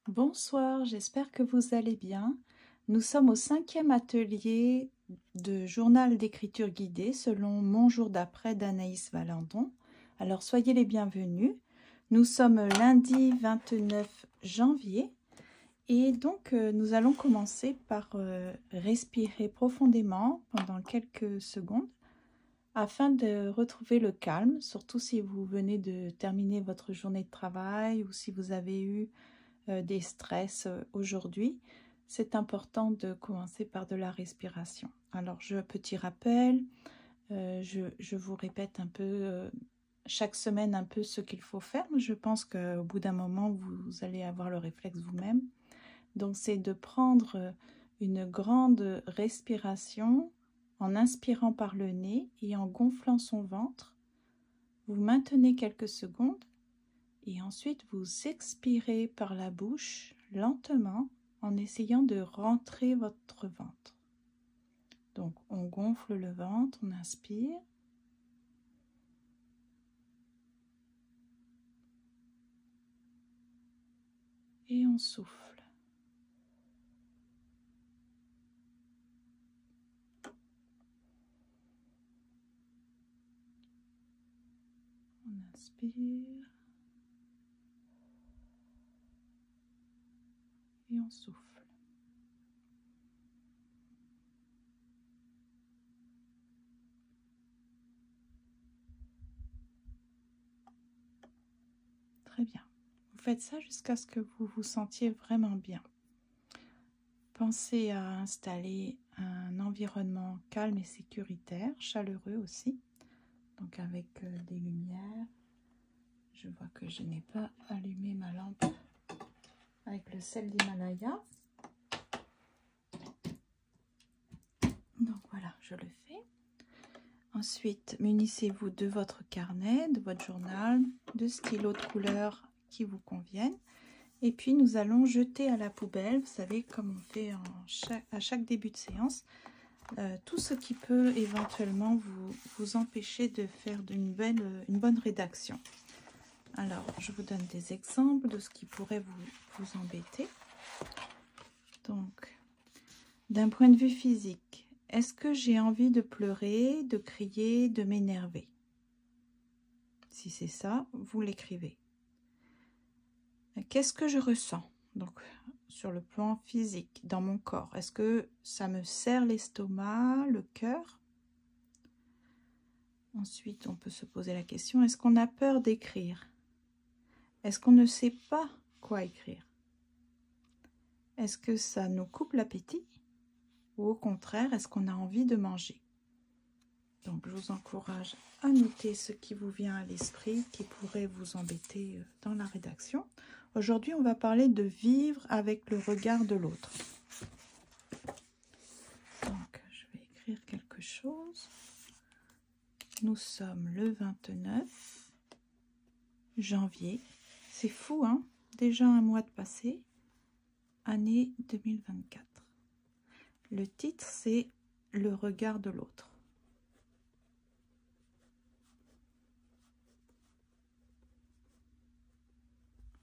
Bonsoir, j'espère que vous allez bien. Nous sommes au 5e atelier de journal d'écriture guidée selon Mon jour d'après d'Anaïs Valandon. Alors soyez les bienvenus. Nous sommes lundi 29 janvier et donc nous allons commencer par respirer profondément pendant quelques secondes afin de retrouver le calme, surtout si vous venez de terminer votre journée de travail ou si vous avez eu des stress aujourd'hui. C'est important de commencer par de la respiration. Alors, petit rappel, je vous répète un peu chaque semaine un peu ce qu'il faut faire. Je pense qu'au bout d'un moment, vous allez avoir le réflexe vous-même. Donc, c'est de prendre une grande respiration en inspirant par le nez et en gonflant son ventre. Vous maintenez quelques secondes et ensuite vous expirez par la bouche lentement en essayant de rentrer votre ventre. Donc on gonfle le ventre, on inspire. Et on souffle. On inspire. Et on souffle. Très bien. Vous faites ça jusqu'à ce que vous vous sentiez vraiment bien. Pensez à installer un environnement calme et sécuritaire, chaleureux aussi. Donc avec des lumières. Je vois que je n'ai pas allumé ma lampe avec le sel d'Himalaya. Donc voilà, je le fais. Ensuite, munissez-vous de votre carnet, de votre journal, de stylos de couleur qui vous conviennent. Et puis, nous allons jeter à la poubelle, vous savez, comme on fait à chaque début de séance, tout ce qui peut éventuellement vous empêcher de faire une bonne rédaction. Alors, je vous donne des exemples de ce qui pourrait vous embêter. Donc, d'un point de vue physique, est-ce que j'ai envie de pleurer, de crier, de m'énerver? Si c'est ça, vous l'écrivez. Qu'est-ce que je ressens? Donc, sur le plan physique, dans mon corps, est-ce que ça me serre l'estomac, le cœur? Ensuite, on peut se poser la question, est-ce qu'on a peur d'écrire? Est-ce qu'on ne sait pas quoi écrire? Est-ce que ça nous coupe l'appétit? Ou au contraire, est-ce qu'on a envie de manger? Donc, je vous encourage à noter ce qui vous vient à l'esprit, qui pourrait vous embêter dans la rédaction. Aujourd'hui, on va parler de vivre avec le regard de l'autre. Donc, je vais écrire quelque chose. Nous sommes le 29 janvier. C'est fou, hein? Déjà un mois de passé. Année 2024. Le titre, c'est « Le regard de l'autre ».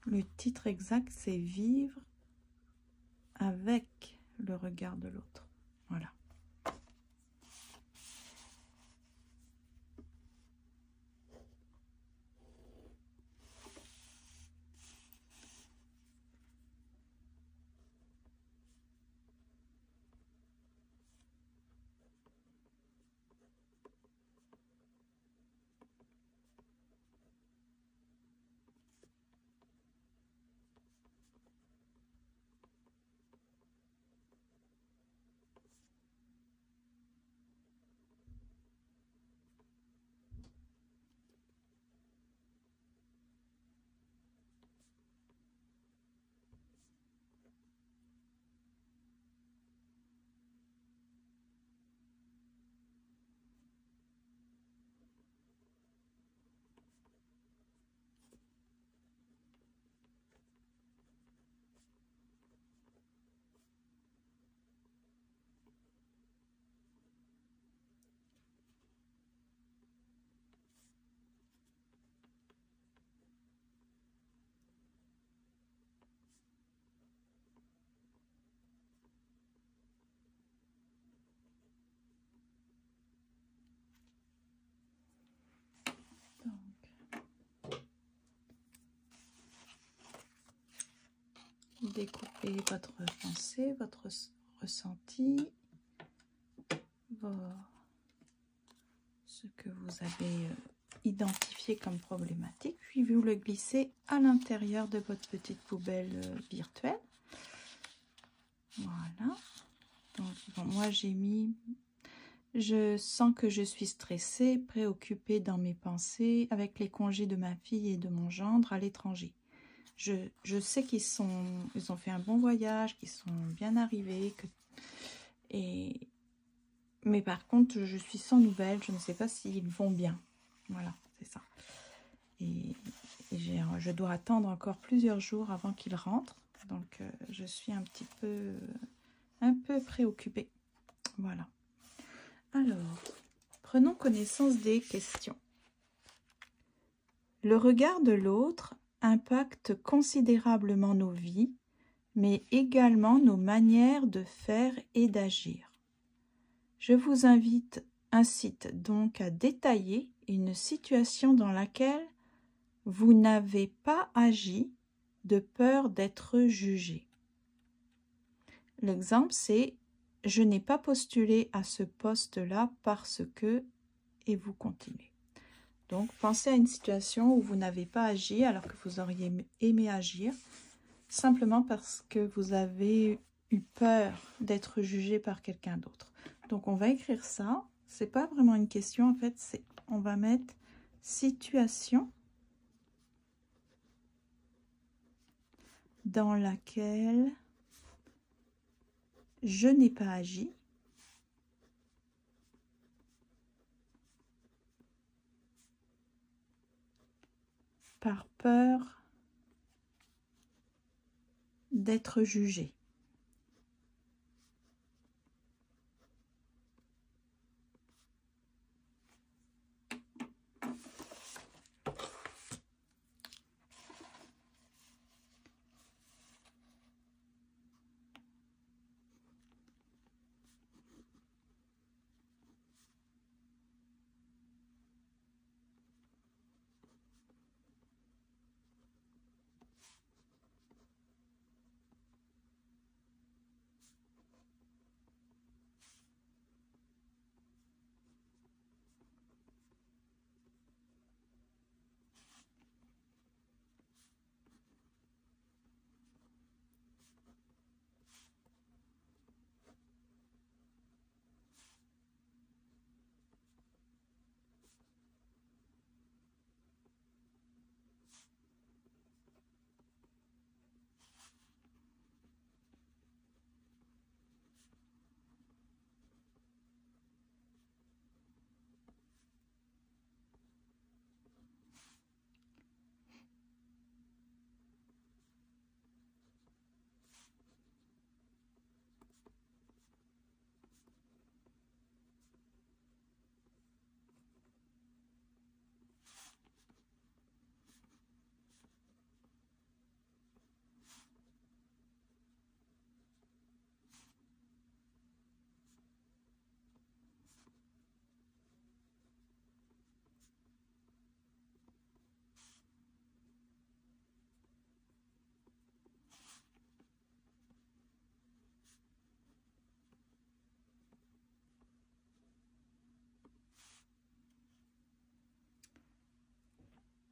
Le titre exact, c'est « Vivre avec le regard de l'autre ». Voilà. découpez votre pensée, votre ressenti, ce que vous avez identifié comme problématique, puis vous le glissez à l'intérieur de votre petite poubelle virtuelle. Voilà. Donc, bon, moi, j'ai mis... Je sens que je suis stressée, préoccupée dans mes pensées avec les congés de ma fille et de mon gendre à l'étranger. Je sais ils ont fait un bon voyage, qu'ils sont bien arrivés. Mais par contre, je suis sans nouvelles. Je ne sais pas s'ils vont bien. Voilà, c'est ça. Et je dois attendre encore plusieurs jours avant qu'ils rentrent. Donc, je suis un peu préoccupée. Voilà. Alors, prenons connaissance des questions. Le regard de l'autre impacte considérablement nos vies, mais également nos manières de faire et d'agir. Je vous incite donc à détailler une situation dans laquelle vous n'avez pas agi de peur d'être jugé. L'exemple, c'est « Je n'ai pas postulé à ce poste-là parce que… » et vous continuez. Donc, pensez à une situation où vous n'avez pas agi alors que vous auriez aimé agir, simplement parce que vous avez eu peur d'être jugé par quelqu'un d'autre. Donc, on va écrire ça. Ce n'est pas vraiment une question, en fait, on va mettre situation dans laquelle je n'ai pas agi par peur d'être jugé.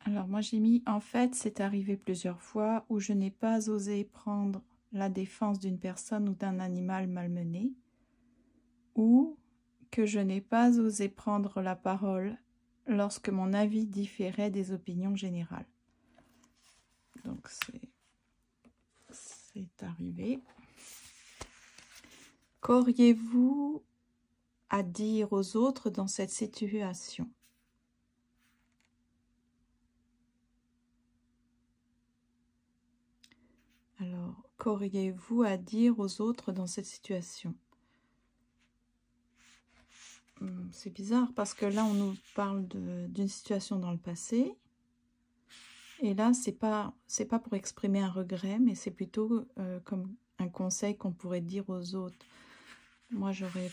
Alors moi j'ai mis, en fait, c'est arrivé plusieurs fois où je n'ai pas osé prendre la défense d'une personne ou d'un animal malmené, ou que je n'ai pas osé prendre la parole lorsque mon avis différait des opinions générales. Donc c'est arrivé. Qu'auriez-vous à dire aux autres dans cette situation ? Alors, qu'auriez-vous à dire aux autres dans cette situation? C'est bizarre parce que là, on nous parle d'une situation dans le passé. Et là, c'est pas pour exprimer un regret, mais c'est plutôt comme un conseil qu'on pourrait dire aux autres. Moi, j'aurais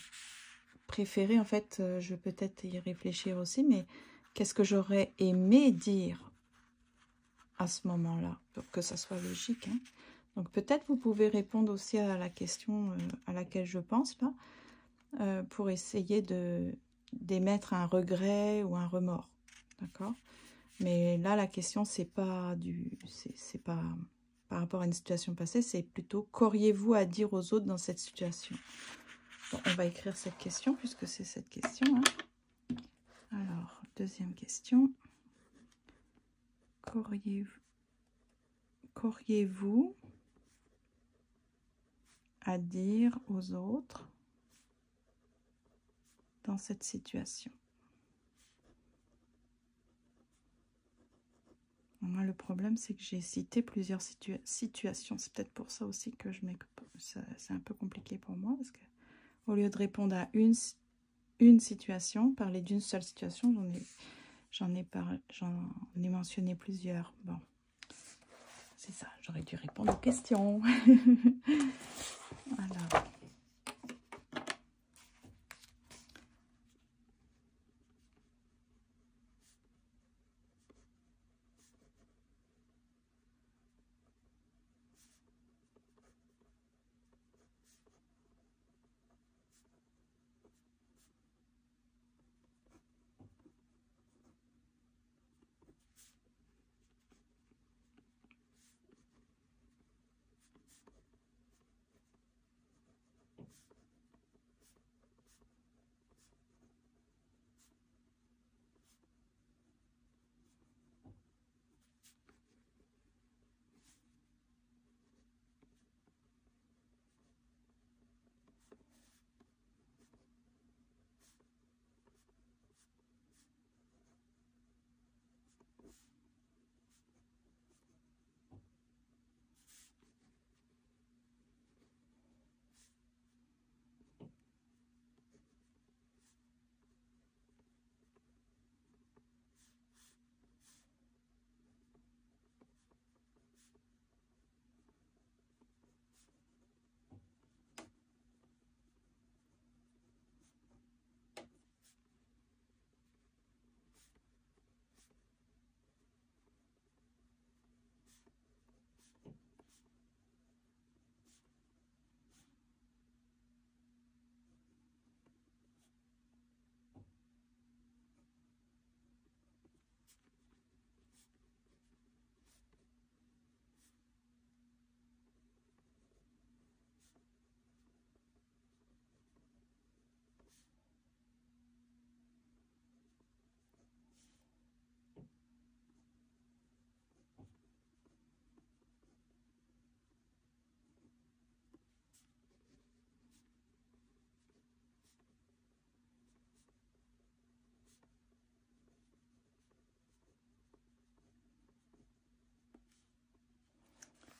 préféré, en fait, je vais peut-être y réfléchir aussi, mais qu'est-ce que j'aurais aimé dire à ce moment-là, pour que ça soit logique, hein. Donc peut-être vous pouvez répondre aussi à la question à laquelle je pense là, pour essayer d'émettre un regret ou un remords. D'accord? Mais là, la question, c'est pas par rapport à une situation passée, c'est plutôt qu'auriez-vous à dire aux autres dans cette situation? Bon, on va écrire cette question puisque c'est cette question. Hein. Alors, deuxième question. Qu'auriez-vous à dire aux autres dans cette situation? Moi, le problème, c'est que j'ai cité plusieurs situations. C'est peut-être pour ça aussi que c'est un peu compliqué pour moi, parce que au lieu de répondre à une situation, parler d'une seule situation, j'en ai mentionné plusieurs. Bon, c'est ça, j'aurais dû répondre aux questions. Alors.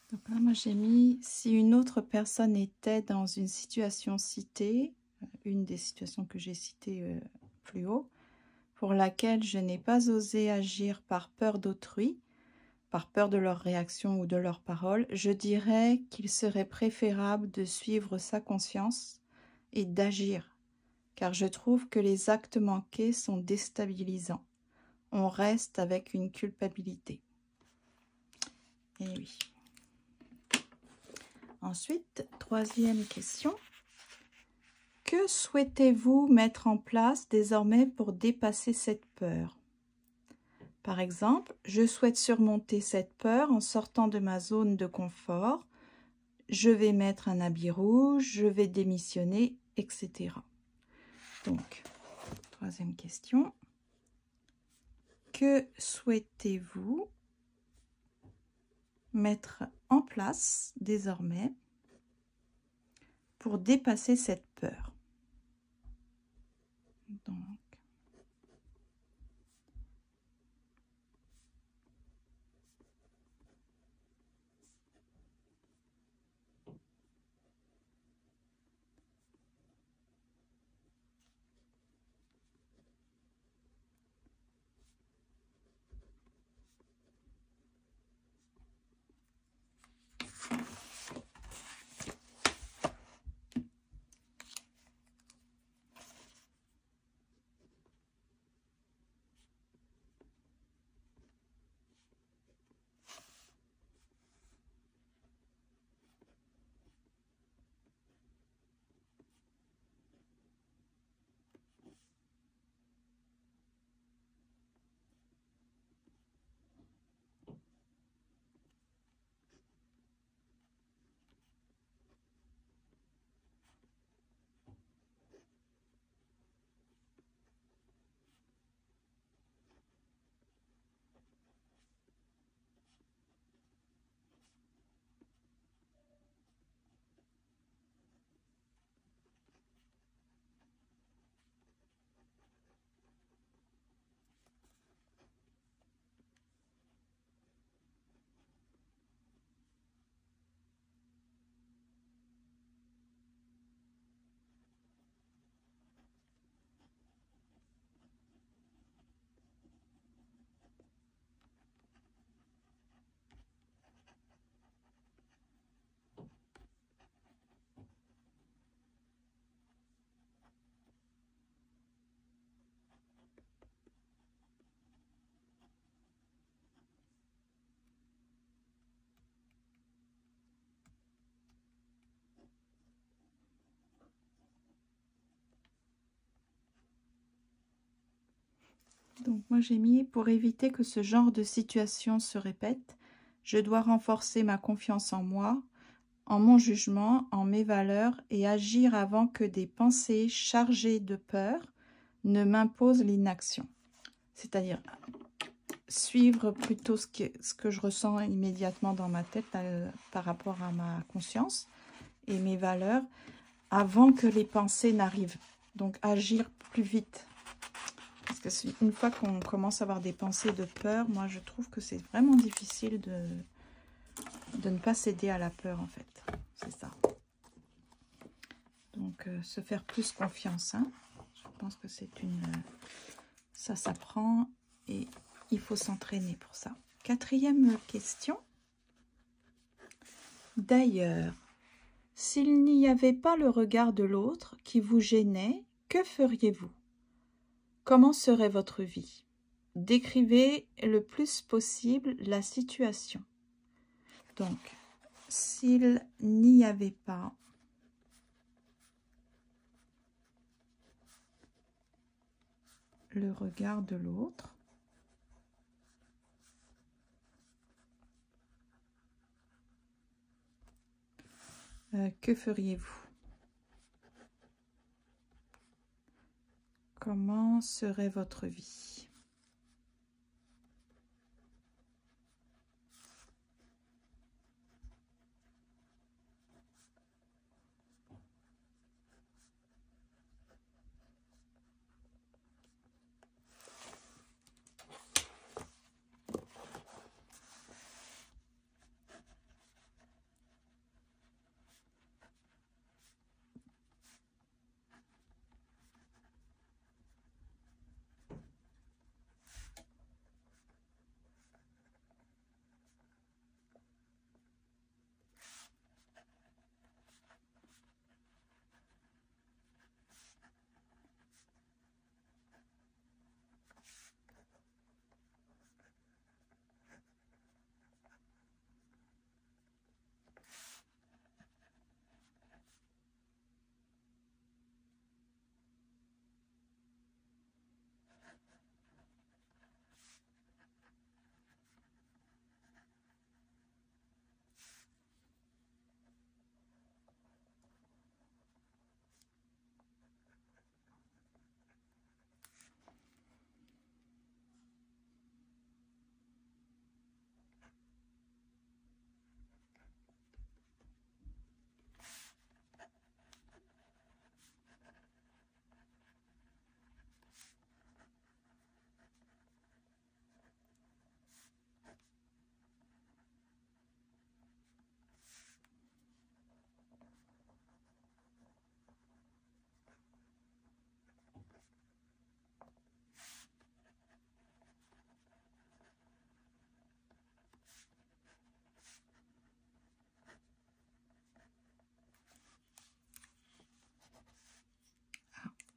Donc là, moi j'ai mis, si une autre personne était dans une situation citée, une des situations que j'ai citées plus haut, pour laquelle je n'ai pas osé agir par peur d'autrui, par peur de leur réaction ou de leurs paroles, je dirais qu'il serait préférable de suivre sa conscience et d'agir, car je trouve que les actes manqués sont déstabilisants. On reste avec une culpabilité. Et oui. Ensuite, troisième question. Que souhaitez-vous mettre en place désormais pour dépasser cette peur? Par exemple, je souhaite surmonter cette peur en sortant de ma zone de confort. Je vais mettre un habit rouge, je vais démissionner, etc. Donc, troisième question. Que souhaitez-vous mettre en place désormais pour dépasser cette peur? Donc, Donc moi j'ai mis pour éviter que ce genre de situation se répète, je dois renforcer ma confiance en moi, en mon jugement, en mes valeurs et agir avant que des pensées chargées de peur ne m'imposent l'inaction. C'est-à-dire suivre plutôt ce que je ressens immédiatement dans ma tête par rapport à ma conscience et mes valeurs avant que les pensées n'arrivent. Donc agir plus vite. Parce que une fois qu'on commence à avoir des pensées de peur, moi je trouve que c'est vraiment difficile de ne pas céder à la peur en fait. C'est ça. Donc se faire plus confiance. Hein. Je pense que c'est une... ça s'apprend et il faut s'entraîner pour ça. Quatrième question. D'ailleurs, s'il n'y avait pas le regard de l'autre qui vous gênait, que feriez-vous? Comment serait votre vie? Décrivez le plus possible la situation. Donc, s'il n'y avait pas le regard de l'autre, que feriez-vous? Comment serait votre vie?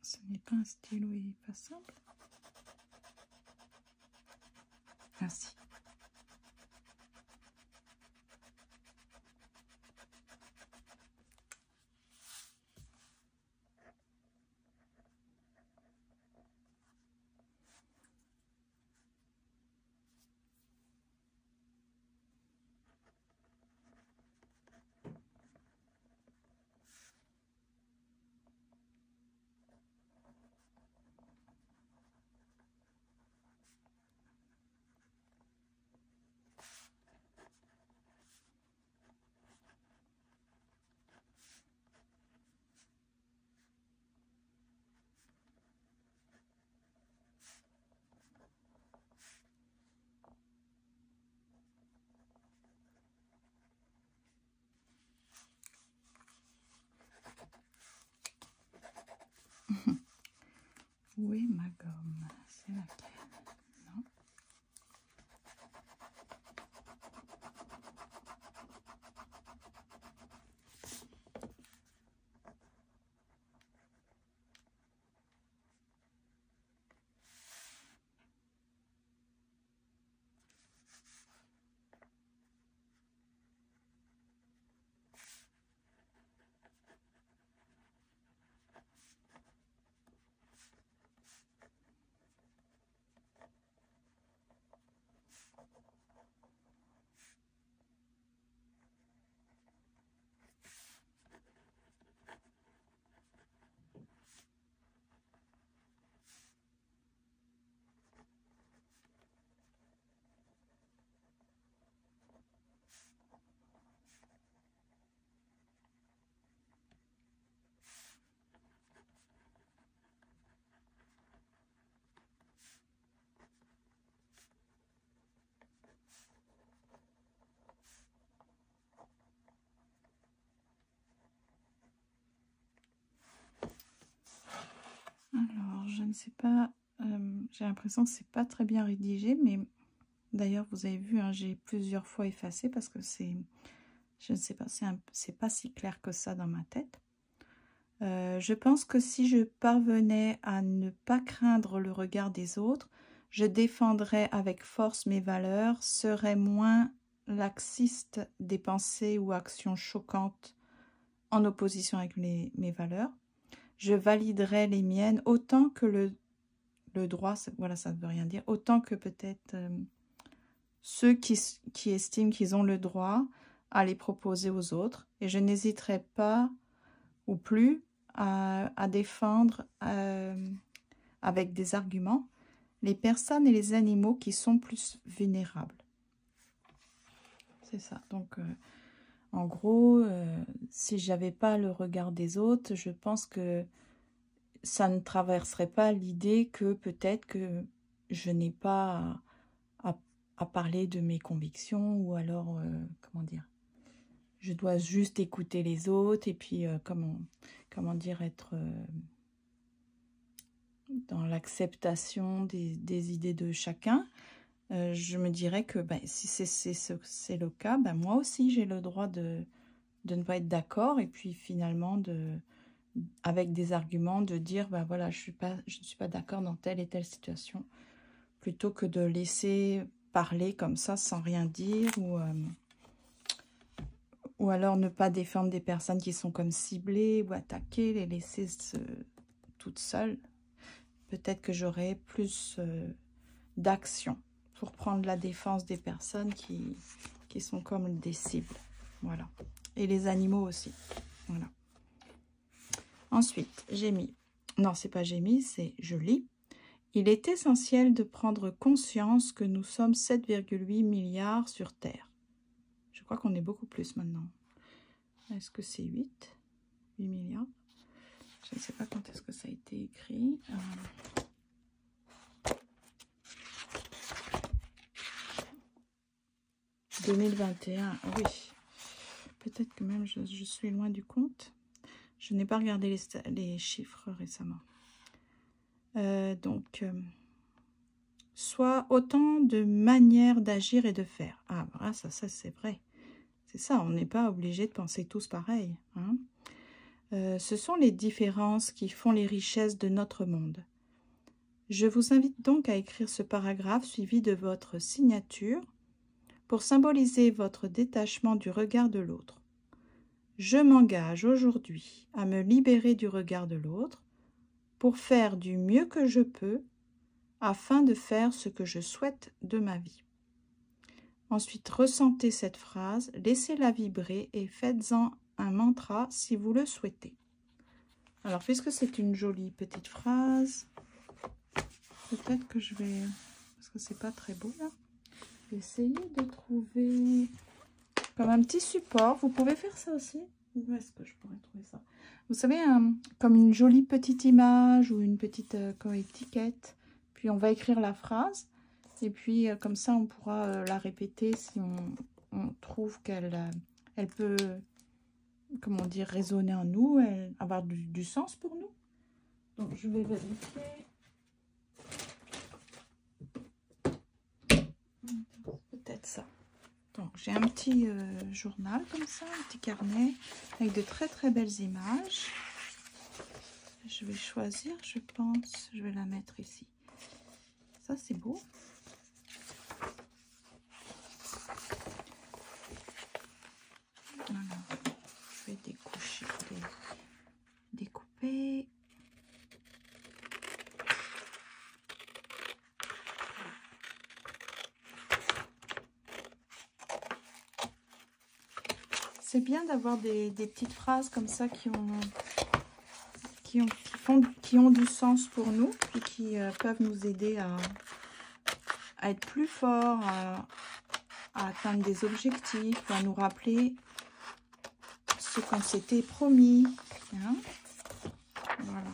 Ce n'est pas un stylo, il n'est pas simple. Merci. Où est ma gomme? C'est laquelle? Non. ne sais pas, j'ai l'impression que c'est pas très bien rédigé, mais d'ailleurs vous avez vu, hein, j'ai plusieurs fois effacé parce que c'est, je ne sais pas, c'est pas si clair que ça dans ma tête. Je pense que si je parvenais à ne pas craindre le regard des autres, je défendrais avec force mes valeurs, serais moins laxiste des pensées ou actions choquantes en opposition avec mes valeurs. Je validerais les miennes autant que le droit, voilà, ça ne veut rien dire, autant que peut-être ceux qui estiment qu'ils ont le droit à les proposer aux autres. Et je n'hésiterai pas ou plus à défendre avec des arguments les personnes et les animaux qui sont plus vulnérables. C'est ça. Donc, en gros, si j'avais pas le regard des autres, je pense que ça ne traverserait pas l'idée que peut-être que je n'ai pas à parler de mes convictions ou alors, comment dire, je dois juste écouter les autres et puis, comment dire, être dans l'acceptation des idées de chacun. Je me dirais que ben, si c'est le cas, ben, moi aussi j'ai le droit de ne pas être d'accord et puis finalement avec des arguments de dire ben voilà, je ne suis pas d'accord dans telle et telle situation, plutôt que de laisser parler comme ça sans rien dire ou alors ne pas défendre des personnes qui sont comme ciblées ou attaquées, les laisser toutes seules. Peut-être que j'aurai plus d'action pour prendre la défense des personnes qui sont comme des cibles. Voilà. Et les animaux aussi. Voilà. Ensuite, j'ai mis... Non, c'est pas j'ai mis, c'est je lis. Il est essentiel de prendre conscience que nous sommes 7,8 milliards sur Terre. Je crois qu'on est beaucoup plus maintenant. Est-ce que c'est 8 milliards? Je ne sais pas quand est-ce que ça a été écrit. 2021, oui. Peut-être que même je suis loin du compte. Je n'ai pas regardé les chiffres récemment. Soit autant de manières d'agir et de faire. Ah, voilà, ça c'est vrai. C'est ça, on n'est pas obligé de penser tous pareil. Hein. Ce sont les différences qui font les richesses de notre monde. Je vous invite donc à écrire ce paragraphe suivi de votre signature pour symboliser votre détachement du regard de l'autre. Je m'engage aujourd'hui à me libérer du regard de l'autre pour faire du mieux que je peux afin de faire ce que je souhaite de ma vie. Ensuite, ressentez cette phrase, laissez-la vibrer et faites-en un mantra si vous le souhaitez. Alors, puisque c'est une jolie petite phrase, peut-être que je vais, parce que c'est pas très beau là, je vais essayer de trouver comme un petit support. Vous pouvez faire ça aussi. Où est-ce que je pourrais trouver ça? Vous savez, comme une jolie petite image ou une petite comme étiquette. Puis on va écrire la phrase. Et puis comme ça, on pourra la répéter si on trouve qu'elle elle peut, comment dire, résonner en nous, avoir du sens pour nous. Donc je vais vérifier. Peut-être ça. Donc j'ai un petit journal comme ça, un petit carnet avec de très très belles images. Je vais choisir, je pense, je vais la mettre ici. Ça c'est beau. Voilà. Je vais découper. C'est bien d'avoir des petites phrases comme ça qui ont du sens pour nous et qui peuvent nous aider à être plus forts, à atteindre des objectifs, à nous rappeler ce qu'on s'était promis. Hein. Voilà.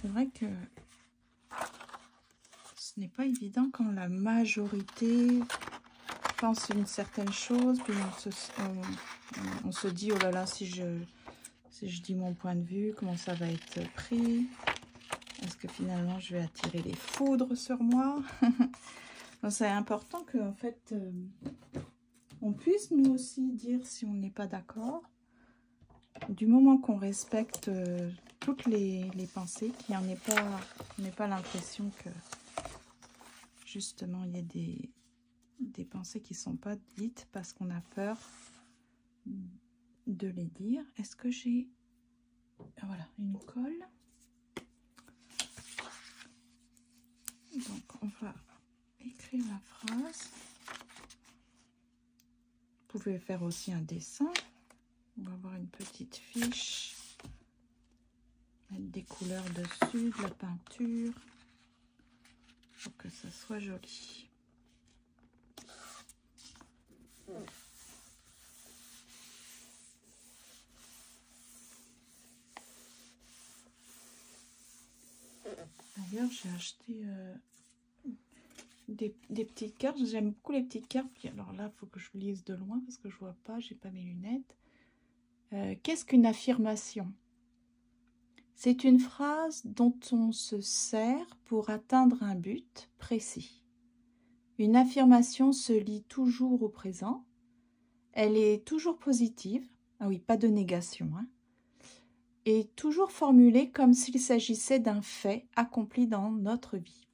C'est vrai que ce n'est pas évident quand la majorité pense une certaine chose, puis on se dit, oh là là, si je dis mon point de vue, comment ça va être pris. Est-ce que finalement je vais attirer les foudres sur moi? C'est important que en fait on puisse nous aussi dire si on n'est pas d'accord. Du moment qu'on respecte toutes les pensées, qu'il n'y en ait pas, on n'ait pas l'impression que justement il y a des pensées qui ne sont pas dites parce qu'on a peur de les dire. Est-ce que j'ai voilà une colle? Donc on va écrire la phrase. Vous pouvez faire aussi un dessin. On va avoir une petite fiche, mettre des couleurs dessus, de la peinture, pour que ça soit joli. D'ailleurs, j'ai acheté des petites cartes. J'aime beaucoup les petites cartes. Puis alors là, il faut que je lise de loin parce que je vois pas, j'ai pas mes lunettes. Qu'est-ce qu'une affirmation? C'est une phrase dont on se sert pour atteindre un but précis. Une affirmation se lit toujours au présent. Elle est toujours positive. Ah oui, pas de négation, hein. Et toujours formulée comme s'il s'agissait d'un fait accompli dans notre vie.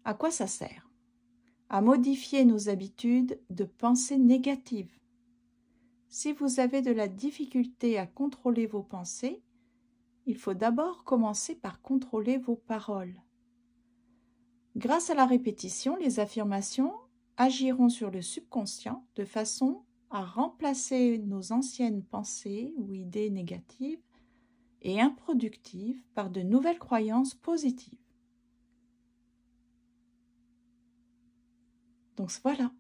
À quoi ça sert? À modifier nos habitudes de pensée négatives. Si vous avez de la difficulté à contrôler vos pensées, il faut d'abord commencer par contrôler vos paroles. Grâce à la répétition, les affirmations agiront sur le subconscient de façon à remplacer nos anciennes pensées ou idées négatives et improductives par de nouvelles croyances positives. Donc voilà,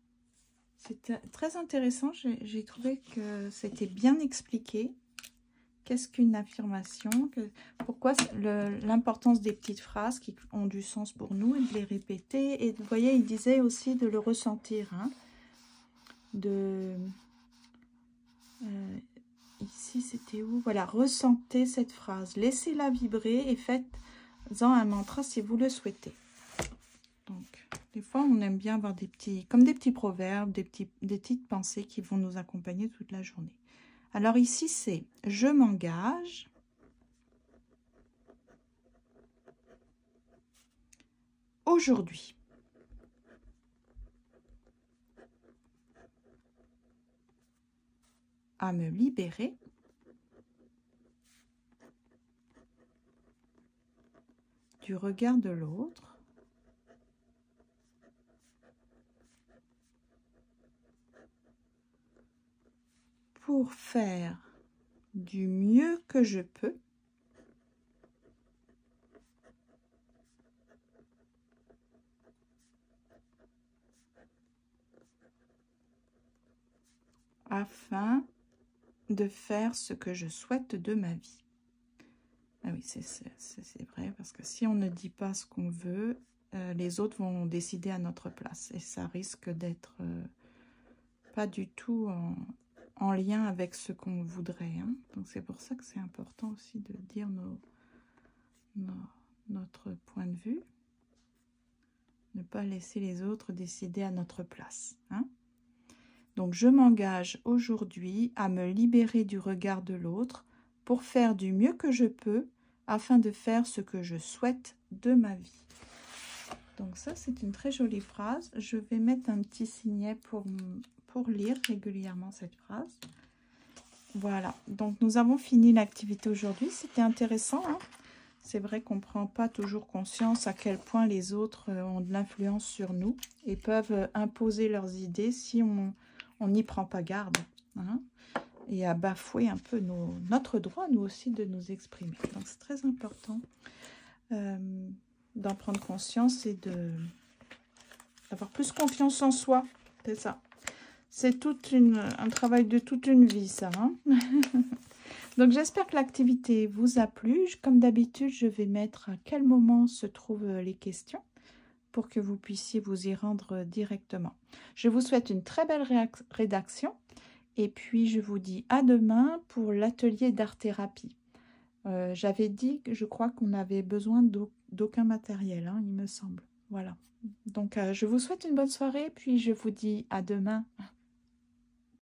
c'était très intéressant, j'ai trouvé que c'était bien expliqué. Qu'est-ce qu'une affirmation? Pourquoi l'importance des petites phrases qui ont du sens pour nous et de les répéter. Et vous voyez, il disait aussi de le ressentir. Hein, ici, c'était où? Voilà, ressentez cette phrase. Laissez-la vibrer et faites-en un mantra si vous le souhaitez. Donc, des fois, on aime bien avoir comme des petits proverbes, des petites pensées qui vont nous accompagner toute la journée. Alors ici, c'est « Je m'engage » aujourd'hui. À me libérer du regard de l'autre pour faire du mieux que je peux afin de faire ce que je souhaite de ma vie. Ah oui, c'est vrai, parce que si on ne dit pas ce qu'on veut, les autres vont décider à notre place. Et ça risque d'être pas du tout en lien avec ce qu'on voudrait. Hein. Donc c'est pour ça que c'est important aussi de dire notre point de vue. Ne pas laisser les autres décider à notre place. Hein. Donc je m'engage aujourd'hui à me libérer du regard de l'autre pour faire du mieux que je peux afin de faire ce que je souhaite de ma vie. Donc ça, c'est une très jolie phrase. Je vais mettre un petit signet pour lire régulièrement cette phrase. Voilà, donc nous avons fini l'activité aujourd'hui. C'était intéressant, hein. C'est vrai qu'on ne prend pas toujours conscience à quel point les autres ont de l'influence sur nous et peuvent imposer leurs idées si on n'y prend pas garde. Hein, et à bafouer un peu notre droit, nous aussi, de nous exprimer. Donc c'est très important d'en prendre conscience et d'avoir plus confiance en soi. C'est ça. C'est un travail de toute une vie, ça. Hein. Donc, j'espère que l'activité vous a plu. Comme d'habitude, je vais mettre à quel moment se trouvent les questions pour que vous puissiez vous y rendre directement. Je vous souhaite une très belle rédaction et puis je vous dis à demain pour l'atelier d'art-thérapie. J'avais dit que je crois qu'on avait besoin d'aucun matériel, hein, il me semble. Voilà. Donc, je vous souhaite une bonne soirée, puis je vous dis à demain.